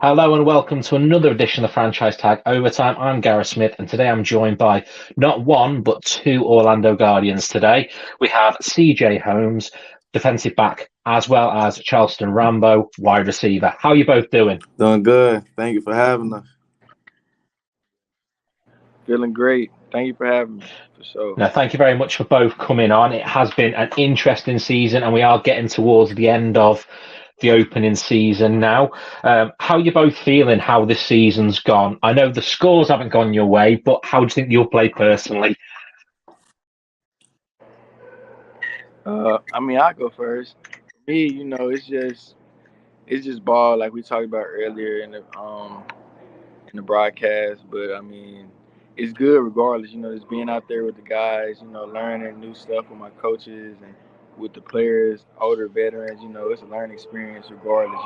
Hello and welcome to another edition of Franchise Tag Overtime. I'm Gareth Smith, and today I'm joined by not one but two Orlando Guardians. Today we have CJ Holmes, defensive back, as well as Charleston Rambo, wide receiver. How are you both doing? Doing good. Thank you for having us. Feeling great. Thank you for having me, for sure. Now, thank you very much for both coming on. It has been an interesting season, and we are getting towards the end of the opening season now. How are you both feeling how this season's gone? I know the scores haven't gone your way, but how do you think you'll play personally? I go first. For me, it's just ball like we talked about earlier in the broadcast. But I mean, it's good regardless. Just being out there with the guys. Learning new stuff with my coaches and with the players, older veterans. It's a learning experience regardless.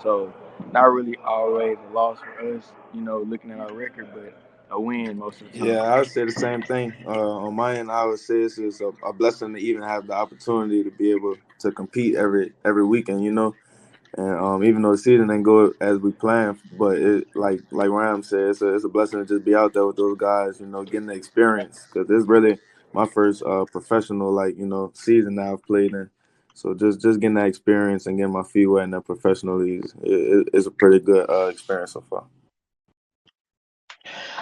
So not really always a loss for us. Looking at our record, but a win most of the time. Yeah, I would say the same thing. On my end, I would say it's a blessing to even have the opportunity to be able to compete every weekend. And even though the season didn't go as we planned, but like Ram said, it's a blessing to just be out there with those guys. Getting the experience because this is really my first professional season that I've played in. So just getting that experience and getting my feet wet in the professional leagues is a pretty good experience so far.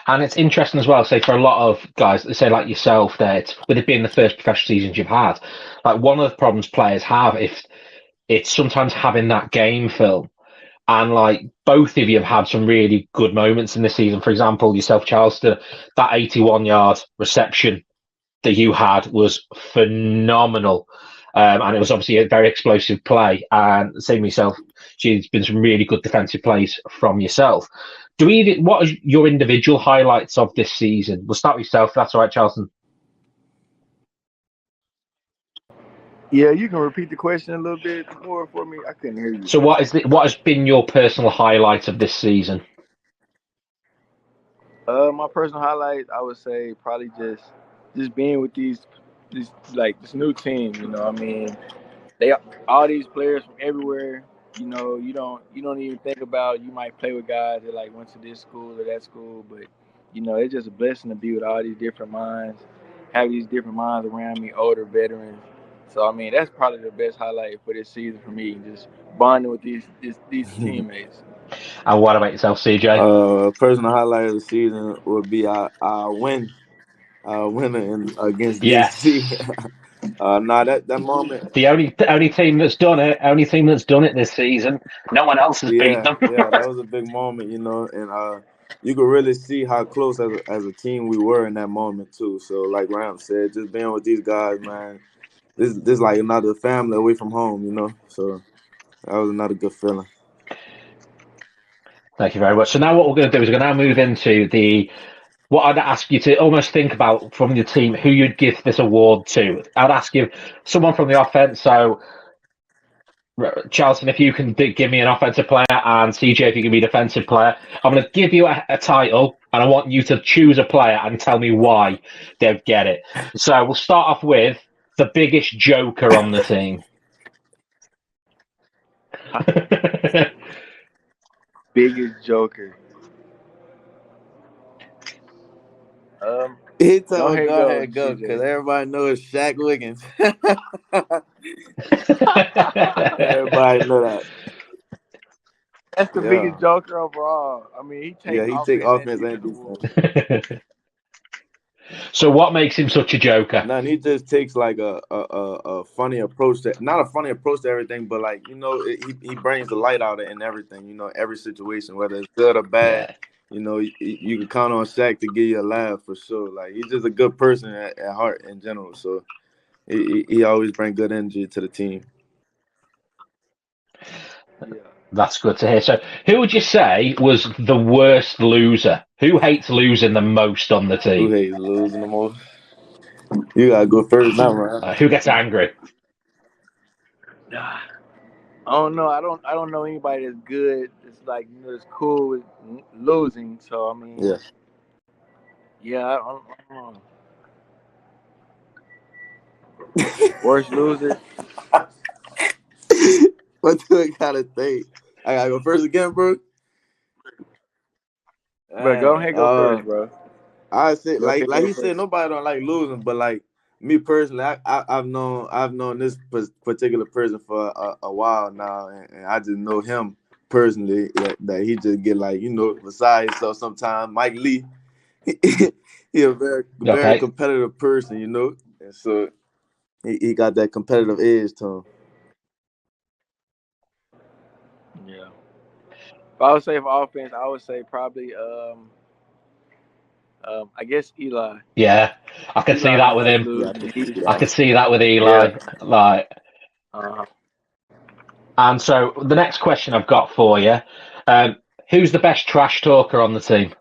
And it's interesting as well, say for a lot of guys, say like yourself, that with it being the first professional seasons you've had, like one of the problems players have if it's sometimes having that game film. And like both of you have had some really good moments in this season. For example, yourself, Charleston, that 81-yard reception that you had was phenomenal. And it was obviously a very explosive play. And same with yourself, she's been some really good defensive plays from yourself. What are your individual highlights of this season? We'll start with yourself. If that's all right, Charleston. Yeah, you can repeat the question a little bit more for me. I couldn't hear you. So what has been your personal highlight of this season? My personal highlight, I would say probably just being with this new team. They all these players from everywhere. You don't even think about you might play with guys that like went to this school or that school, but it's just a blessing to be with all these different minds, have these different minds around me, older veterans. So I mean that's probably the best highlight for this season for me, just bonding with these teammates. And what about yourself, CJ? Personal highlight of the season would be our win, against Yes. DC. That moment. The only team that's done it, this season. No one else has beat them. Yeah, that was a big moment, and you could really see how close as a team we were in that moment too. So, like Ram said, just being with these guys, man, this like another family away from home, So that was another good feeling. Thank you very much. So now what we're going to do is we're going to now move into what I'd ask you to almost think about from your team who you'd give this award to. I'd ask you someone from the offense. So, Charleston, if you can give me an offensive player, and CJ, if you can be a defensive player, I'm going to give you a title, and I want you to choose a player and tell me why they'd get it. So we'll start off with the biggest joker on the team. Biggest joker. He told Go ahead, go, because everybody knows Shaq Wiggins. Everybody know that. That's the biggest joker overall. I mean, he takes offense and defense. So what makes him such a joker? None. He just takes like a funny approach not a funny approach to everything, but like he brings the light out in everything. Every situation, whether it's good or bad. Yeah. You can count on Shaq to give you a laugh for sure. Like he's just a good person at heart in general. So he always brings good energy to the team. Yeah. That's good to hear. So, who would you say was the worst loser? Who hates losing the most on the team? Who hates losing the most? You gotta go first now, man. Who gets angry? I don't know. I don't know anybody that's good. It's like that's cool with losing. So I mean, I don't know. Worst loser. What do I gotta think? I gotta go first again, bro. Bro, go ahead, go first, bro. I said Go ahead, like go he first. said, nobody don't like losing, but like me personally, I've known this particular person for a while now, and I just know him personally that he just get like beside himself sometimes. Mike Lee, he a very competitive person, and so he got that competitive edge to him. Yeah. If I would say for offense, I would say probably I guess Eli. Yeah, I could see that with him. I could see that with Eli. Yeah. Like, and so the next question I've got for you: who's the best trash talker on the team?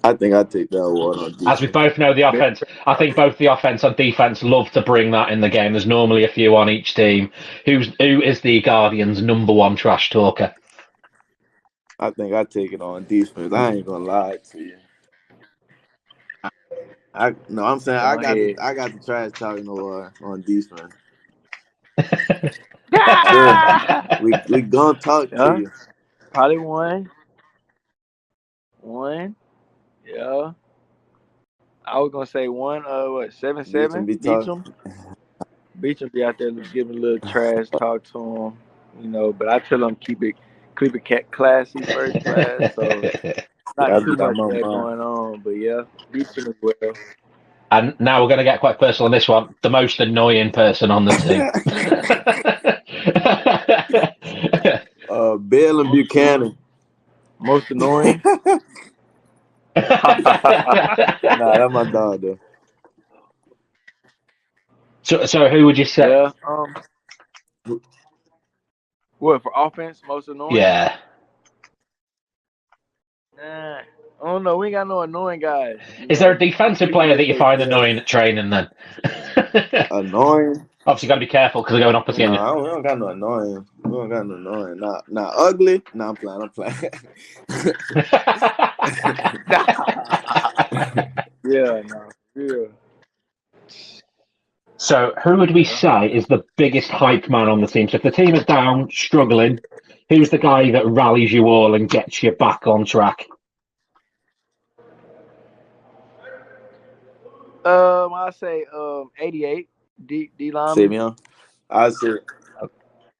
I think I take that one on defense. As we both know, the offense. I think both the offense and defense love to bring that in the game. There's normally a few on each team. Who is the Guardians' number one trash talker? I think I take it on defense. I ain't gonna lie to you. I'm saying I got the trash talking on defense. Sure. We gonna talk to you. Probably one. Yeah. I was gonna say one. 7-7. Beecham be out there giving a little trash talk to him, but I tell him keep it classy, first class. So not too much that going on, but yeah, Beecham as well. And now we're going to get quite personal on this one. The most annoying person on the team. Bill and Buchanan. Most annoying? Nah, that's my dog though. So who would you say? Yeah. What for offense? Most annoying? Yeah. I don't know. We ain't got no annoying guys. Is there a defensive player that you find annoying at training then? Annoying? Obviously, got to be careful because they're going opposite you. We don't got no annoying. We don't got no annoying. Not ugly. I'm playing. Yeah, no. Yeah. So, who would we say is the biggest hype man on the team? So, if the team is down, struggling, who's the guy that rallies you all and gets you back on track? I say 88 D lineman. Savion. I say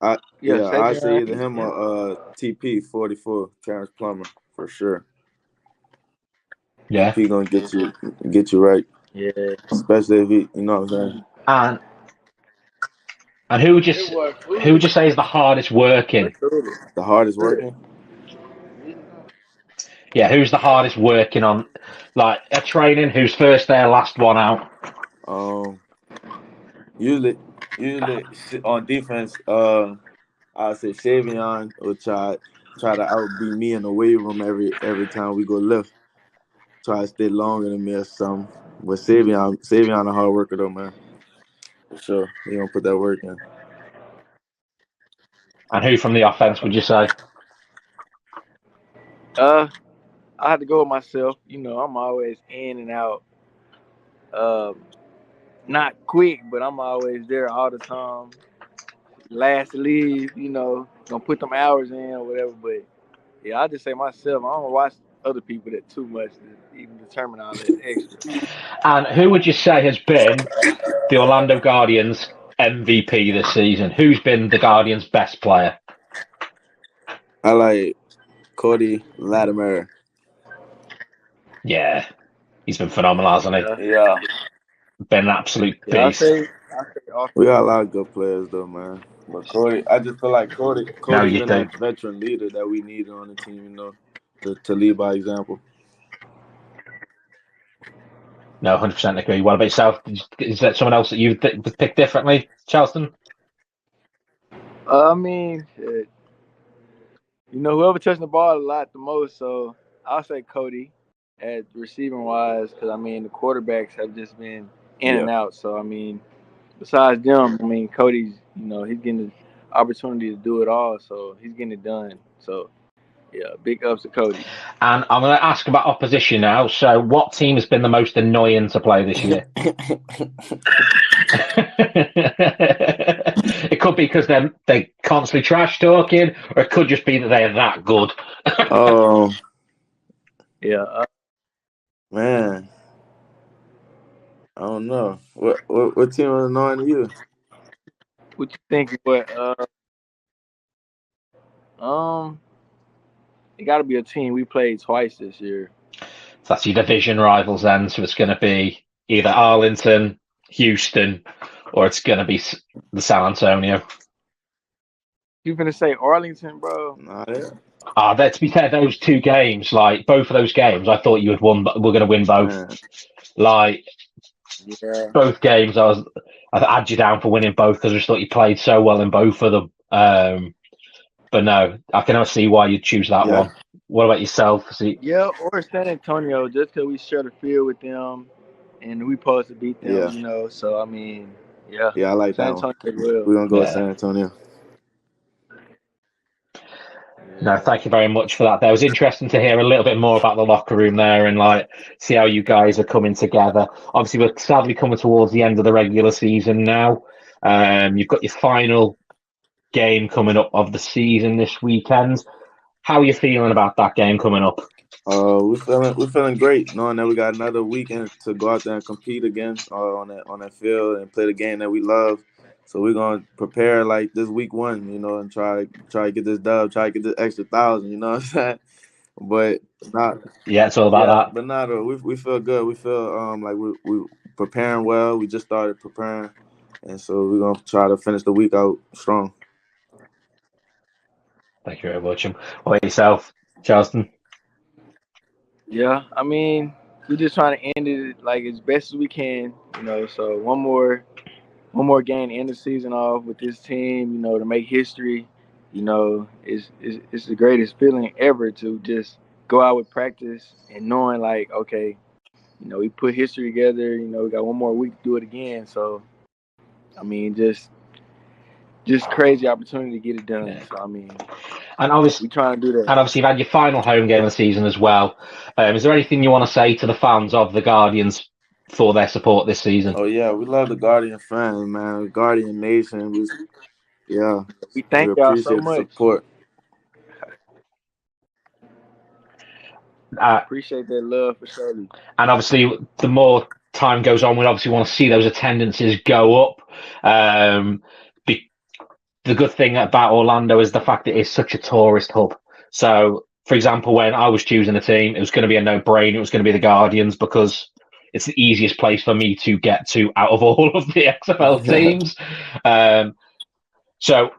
I say either him or TP 44 Terrence Plummer for sure. Yeah, he gonna get you right. Yeah, especially if he, you know what I'm saying. And who would you say is the hardest working? The hardest working? Yeah, who's the hardest working on like a training? Who's first there, last one out? Usually on defense, I say Savion will try to outbeat me in the weight room every time we go lift. Try to stay longer than me or something. But Savion a hard worker though, man. For sure. He gonna put that work in. And who from the offense would you say? I have to go with myself. I'm always in and out. Not quick, but I'm always there all the time. Last to leave, gonna put them hours in or whatever. But yeah, I just say myself. I don't watch other people that too much to even determine all that extra. And who would you say has been the Orlando Guardians MVP this season? Who's been the Guardians' best player? I like Cody Latimer. Yeah, he's been phenomenal, hasn't he? Yeah. Been an absolute beast. We got a lot of good players, though, man. But Cody, I just feel like Cody's been that veteran leader that we needed on the team, to lead by example. No, 100% agree. What about yourself? Is that someone else that you pick differently, Charleston? I mean, whoever touched the ball a lot the most, so I'll say Cody at receiving wise, because the quarterbacks have just been in and out. So besides them, Cody's he's getting the opportunity to do it all, so he's getting it done. So yeah, big ups to Cody. And I'm going to ask about opposition now. So, what team has been the most annoying to play this year? It It could be because they constantly trash talking, or it could just be that they're that good. Oh Yeah. man, I don't know. What team is annoying to you? What you think? It got to be a team we played twice this year. That's your division rivals then. So it's going to be either Arlington, Houston, or it's going to be the San Antonio. You finna say Arlington, bro? Nah, yeah. To be fair, those two games, like both of those games, I thought you had won. But we're going to win both. Man. Like Yeah. both games, I had you down for winning both because I just thought you played so well in both of them. But no, I can see why you'd choose that one. What about yourself? Yeah, or San Antonio, just because we share the field with them, and we supposed to beat them. Yeah. You know, so I mean, yeah. Yeah, I like San that one. Antonio. We're gonna go with San Antonio. No, thank you very much for that. That was interesting to hear a little bit more about the locker room there and like see how you guys are coming together. Obviously, we're sadly coming towards the end of the regular season now. You've got your final game coming up of the season this weekend. How are you feeling about that game coming up? We're feeling great, knowing that we got another weekend to go out there and compete again on that field and play the game that we love. So we're gonna prepare like this week one, and try to get this dub, try to get this extra 1,000. You know what I'm saying? But not. Yeah, it's all about that. But not. We feel good. We feel like we preparing well. We just started preparing, and so we're gonna try to finish the week out strong. Thank you very much. What about yourself, Charleston? Yeah, I mean, we're just trying to end it like as best as we can. So one more game to end the season off with this team. To make history. It's the greatest feeling ever to just go out with practice and knowing like, okay, we put history together. We got one more week to do it again. So, I mean, just crazy opportunity to get it done. Yeah. So, I mean, and obviously, we're trying to do that. And obviously, you've had your final home game of the season as well. Is there anything you want to say to the fans of the Guardians for their support this season? Oh yeah, we love the Guardian fans, man. Guardian Nation. We thank y'all so much. The support. Appreciate that love for sure. And obviously, the more time goes on, we obviously want to see those attendances go up. The good thing about Orlando is the fact that it's such a tourist hub. So, for example, when I was choosing a team, it was going to be a no-brainer. It was going to be the Guardians because it's the easiest place for me to get to out of all of the XFL teams. So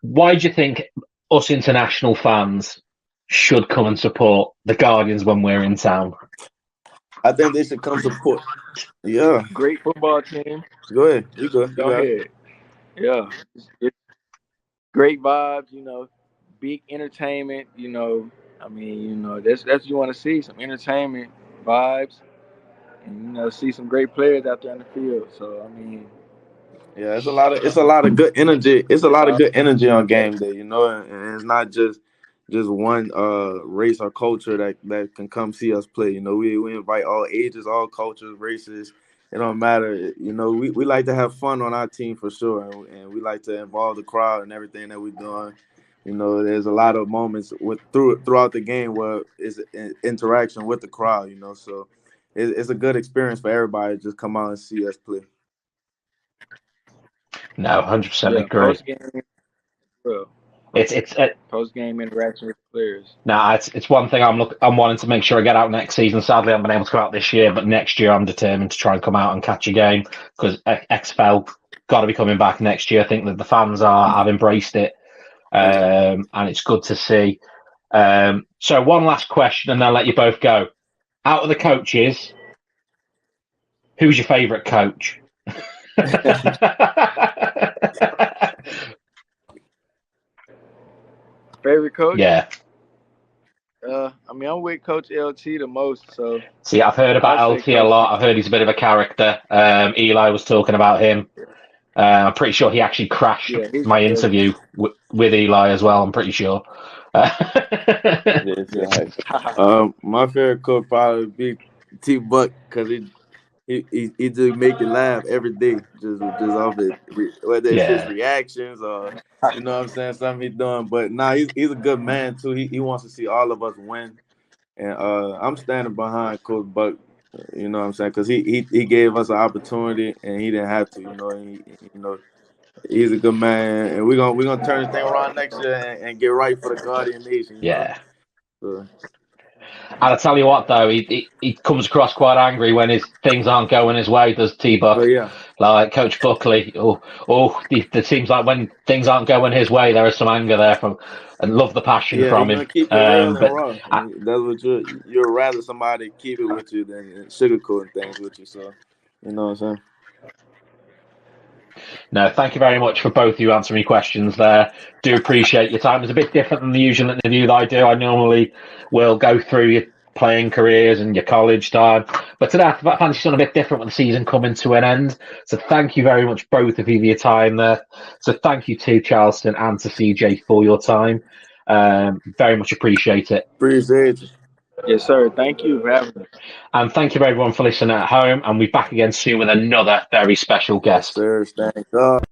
why do you think us international fans should come and support the Guardians when we're in town? I think they should come support. Yeah. Great football team. Go ahead. You go. Go ahead. Yeah. It's great vibes, big entertainment, I mean, that's what you want to see, some entertainment vibes and see some great players out there on the field. So I mean, yeah, it's a lot of good energy. It's a lot of good energy on game day, and it's not just one race or culture that can come see us play. We invite all ages, all cultures, races. It don't matter. We like to have fun on our team for sure, and we like to involve the crowd and everything that we're doing. There's a lot of moments throughout the game where it's an interaction with the crowd. So it's a good experience for everybody to just come out and see us play. No, 100% agree. It's post-game interaction with the players. No, it's one thing I'm wanting to make sure I get out next season. Sadly, I haven't been able to go out this year, but next year I'm determined to try and come out and catch a game because XFL got to be coming back next year. I think that the fans have embraced it, and it's good to see. So one last question, and then I'll let you both go. Out of the coaches, who's your favourite coach? Favorite coach? Yeah. I mean, I'm with Coach LT the most. So see, I've heard about LT a lot. I've heard he's a bit of a character. Eli was talking about him. I'm pretty sure he actually crashed my interview with Eli as well. I'm pretty sure. My favorite coach probably be T Buck because he just make you laugh every day, just off it, whether it's his Yeah, reactions or you know what I'm saying, something he's doing. But nah, he's a good man too. He wants to see all of us win, and I'm standing behind Coach Buck. You know what I'm saying? Because he gave us an opportunity and he didn't have to. He's a good man, and we're gonna turn this thing around next year and get right for the Guardian Nation. yeah. So, And I tell you what, though, he comes across quite angry when things aren't going his way, does T-Buck? but yeah. Like Coach Buckley. It seems like when things aren't going his way, there is some anger there and love the passion Yeah, from you're him. gonna keep it real and But raw. That's what you'd rather somebody keep it with you than sugarcoating things with you. So, you know what I'm saying? no, thank you very much for both of you answering me questions there. Do appreciate your time. It's a bit different than the usual interview that I do. I normally will go through your playing careers and your college time. But today I fancy something a bit different with the season coming to an end. So thank you very much, both of you, for your time there. So thank you to Charleston and to CJ for your time. Very much appreciate it. Appreciate you. Yes, sir. Thank you for having me. And thank you everyone for listening at home. And we'll be back again soon with another very special guest. Yes, sir. Thank God.